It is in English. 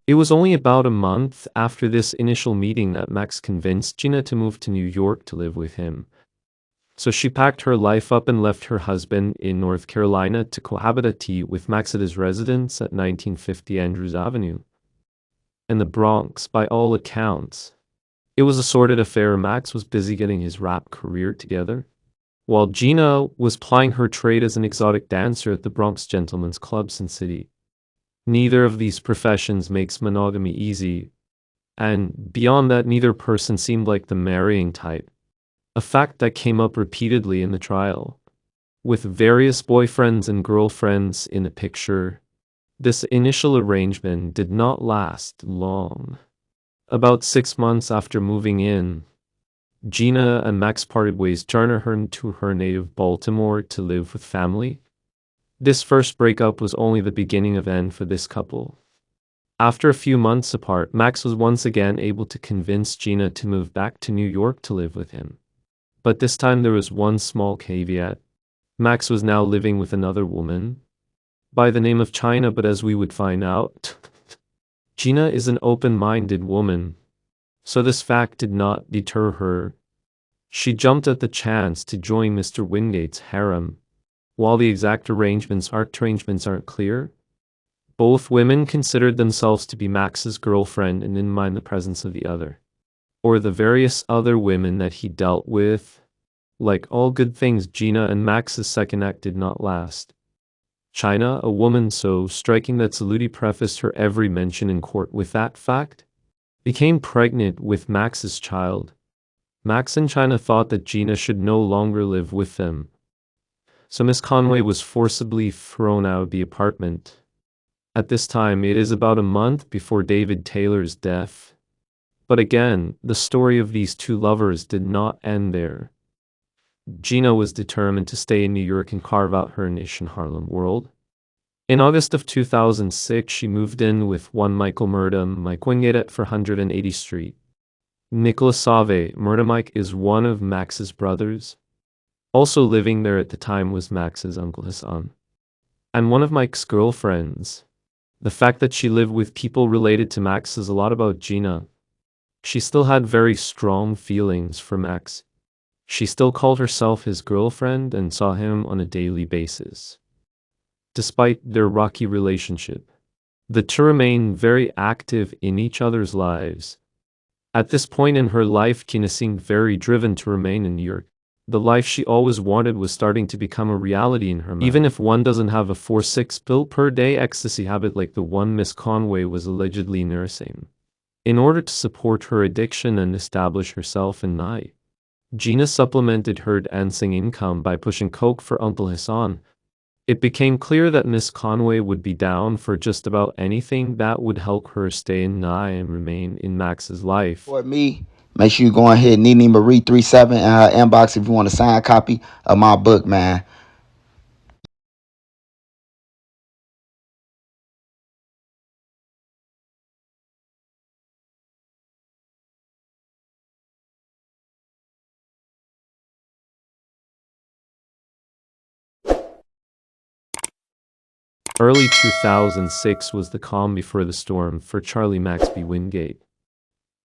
It was only about a month after this initial meeting that Max convinced Gina to move to New York to live with him. So she packed her life up and left her husband in North Carolina to cohabitate with Max at his residence at 1950 Andrews Avenue. In the Bronx, by all accounts, it was a sordid affair. Max was busy getting his rap career together, while Gina was plying her trade as an exotic dancer at the Bronx Gentlemen's Clubs and City. Neither of these professions makes monogamy easy, and beyond that, neither person seemed like the marrying type, a fact that came up repeatedly in the trial. With various boyfriends and girlfriends in the picture, this initial arrangement did not last long. About 6 months after moving in, Gina and Max parted ways, turning her to her native Baltimore to live with family. This first breakup was only the beginning of end for this couple. After a few months apart, Max was once again able to convince Gina to move back to New York to live with him. But this time there was one small caveat. Max was now living with another woman by the name of China, but as we would find out, Gina is an open-minded woman, so this fact did not deter her. She jumped at the chance to join Mr. Wingate's harem. While the exact arrangements aren't clear, both women considered themselves to be Max's girlfriend and didn't mind the presence of the other, or the various other women that he dealt with. Like all good things, Gina and Max's second act did not last. China, a woman so striking that Saludi prefaced her every mention in court with that fact, became pregnant with Max's child. Max and China thought that Gina should no longer live with them, so Miss Conway was forcibly thrown out of the apartment. At this time, it is about a month before David Taylor's death. But again, the story of these two lovers did not end there. Gina was determined to stay in New York and carve out her niche in Harlem world. In August of 2006, she moved in with one Michael Mike Wingate at 480th Street. Nicholas Save, Mike, is one of Max's brothers. Also living there at the time was Max's uncle Hassan, and one of Mike's girlfriends. The fact that she lived with people related to Max says a lot about Gina. She still had very strong feelings for Max. She still called herself his girlfriend and saw him on a daily basis. Despite their rocky relationship, the two remained very active in each other's lives. At this point in her life, Gina seemed very driven to remain in New York. The life she always wanted was starting to become a reality in her mind. Even if one doesn't have a 4-6 pill per day ecstasy habit like the one Miss Conway was allegedly nursing. In order to support her addiction and establish herself in night, Gina supplemented her dancing income by pushing coke for Uncle Hassan. It became clear that Miss Conway would be down for just about anything that would help her stay in Nye and remain in Max's life. For me, make sure you go ahead, Nene Marie 37 in her inbox if you want a signed copy of my book, man. Early 2006 was the calm before the storm for Charlie Maxby Wingate.